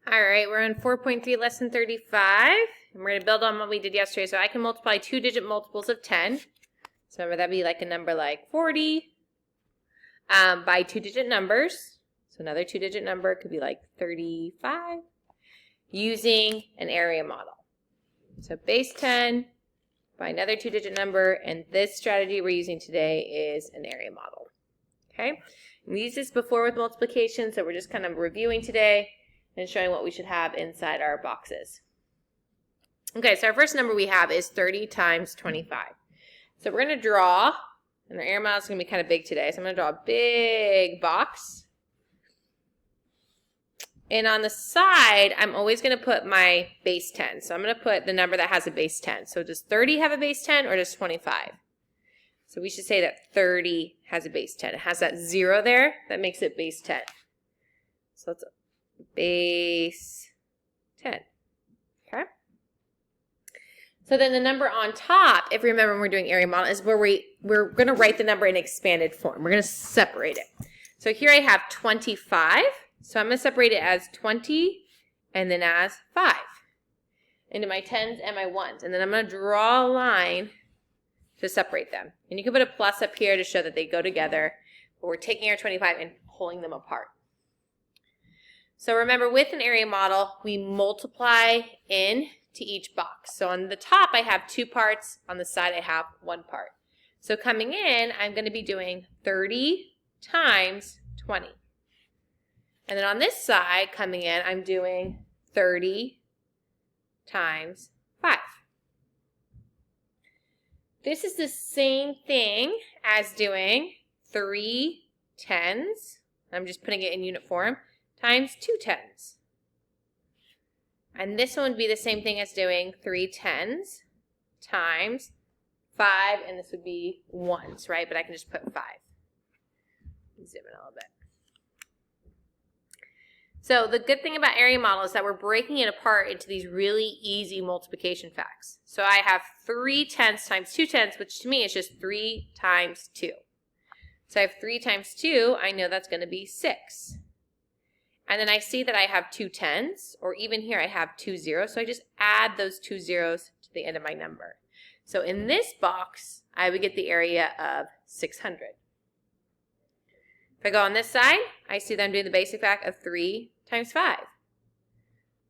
All right, we're on 4.3, lesson 35. And we're going to build on what we did yesterday. So I can multiply two-digit multiples of 10. So remember, that'd be like a number like 40 by two-digit numbers. So another two-digit number could be like 35 using an area model. So base 10 by another two-digit number. And this strategy we're using today is an area model. Okay? We used this before with multiplication, so we're just kind of reviewing today and showing what we should have inside our boxes. Okay, so our first number we have is 30 times 25. So we're going to draw, and our area model is going to be kind of big today, so I'm going to draw a big box. And on the side, I'm always going to put my base 10. So I'm going to put the number that has a base 10. So does 30 have a base 10 or does 25? So we should say that 30 has a base 10. It has that 0 there. That makes it base 10. So let's base 10. Okay. So then the number on top, if you remember when we're doing area model, is where we're going to write the number in expanded form. We're going to separate it. So here I have 25. So I'm going to separate it as 20 and then as 5 into my 10s and my 1s. And then I'm going to draw a line to separate them. And you can put a plus up here to show that they go together. But we're taking our 25 and pulling them apart. So remember, with an area model, we multiply in to each box. So on the top, I have 2 parts. On the side, I have 1 part. So coming in, I'm going to be doing 30 times 20. And then on this side, coming in, I'm doing 30 times 5. This is the same thing as doing 3 10s. I'm just putting it in unit form. Times 2 10s. And this one would be the same thing as doing 3 10s times 5, and this would be 1s, right? But I can just put 5. Zoom in a little bit. So the good thing about area model is that we're breaking it apart into these really easy multiplication facts. So I have 3 10s times 2 10s, which to me is just 3 times 2. So I have 3 times 2, I know that's going to be 6. And then I see that I have 2 10s, or even here I have 2 zeros, so I just add those 2 zeros to the end of my number. So in this box, I would get the area of 600. If I go on this side, I see that I'm doing the basic fact of 3 times 5.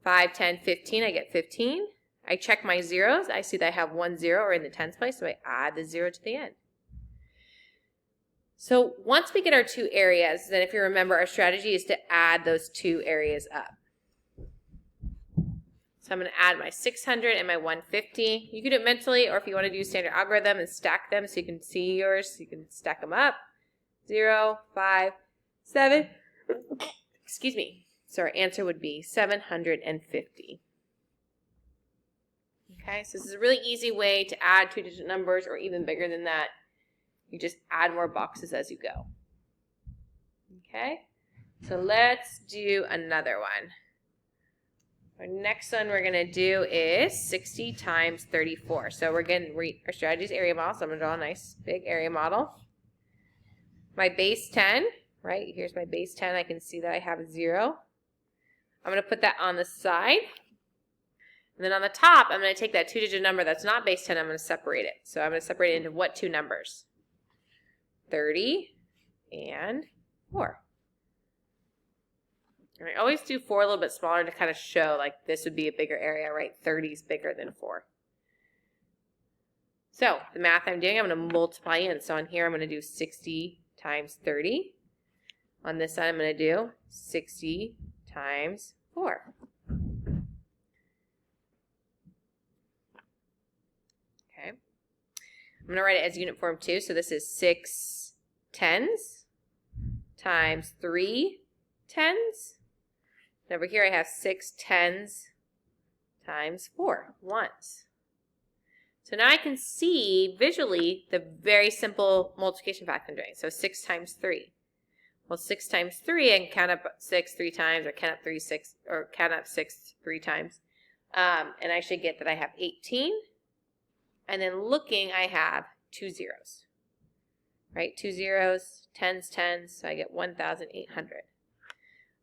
5, 10, 15, I get 15. I check my zeros, I see that I have 1 0 or in the tens place, so I add the 0 to the end. So once we get our 2 areas, then if you remember, our strategy is to add those 2 areas up. So I'm going to add my 600 and my 150. You can do it mentally, or if you want to do standard algorithm and stack them so you can see yours, you can stack them up. 0, 5, 7, excuse me. So our answer would be 750. Okay, so this is a really easy way to add 2-digit numbers, or even bigger than that. You just add more boxes as you go. Okay, so let's do another one. Our next one we're going to do is 60 times 34. So we're going to read our strategies area model. So I'm going to draw a nice big area model. My base 10, right? Here's my base 10. I can see that I have a 0. I'm going to put that on the side. And then on the top, I'm going to take that 2-digit number that's not base 10. I'm going to separate it. So I'm going to separate it into what 2 numbers? 30 and 4. And I always do 4 a little bit smaller to kind of show like this would be a bigger area, right? 30 is bigger than 4. So the math I'm doing, I'm going to multiply in. So on here, I'm going to do 60 times 30. On this side, I'm going to do 60 times 4. Okay. I'm going to write it as unit form too. So this is 6 10s times 3 10s. And over here I have 6 10s times 4 1s. So now I can see visually the very simple multiplication fact I'm doing. So 6 times 3. Well, 6 times 3, I can count up 6 3 times, or count up 6 3 times. And I should get that I have 18. And then looking, I have 2 zeros. Right? 2 zeros, 10s, 10s, so I get 1,800.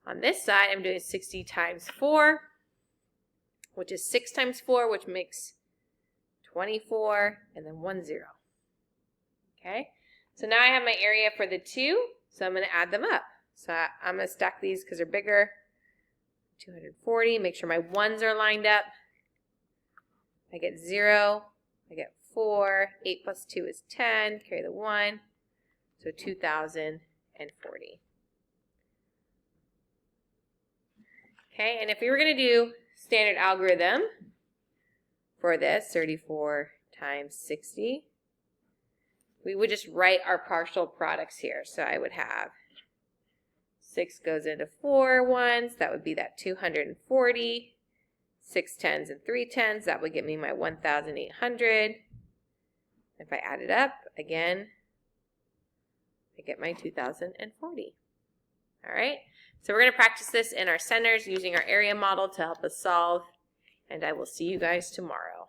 On this side, I'm doing 60 times 4, which is 6 times 4, which makes 24, and then 1 0. Okay, so now I have my area for the 2, so I'm going to add them up. So I'm going to stack these because they're bigger. 240, make sure my 1s are lined up. I get 0, I get 4, 8 plus 2 is 10, carry the 1, so 2,040. Okay, and if we were going to do standard algorithm for this, 34 times 60, we would just write our partial products here. So I would have 6 goes into 4 ones, that would be that 240, 6 tens and 3 tens, that would give me my 1,800. If I add it up, again, I get my 2,040. All right, so we're going to practice this in our centers using our area model to help us solve, and I will see you guys tomorrow.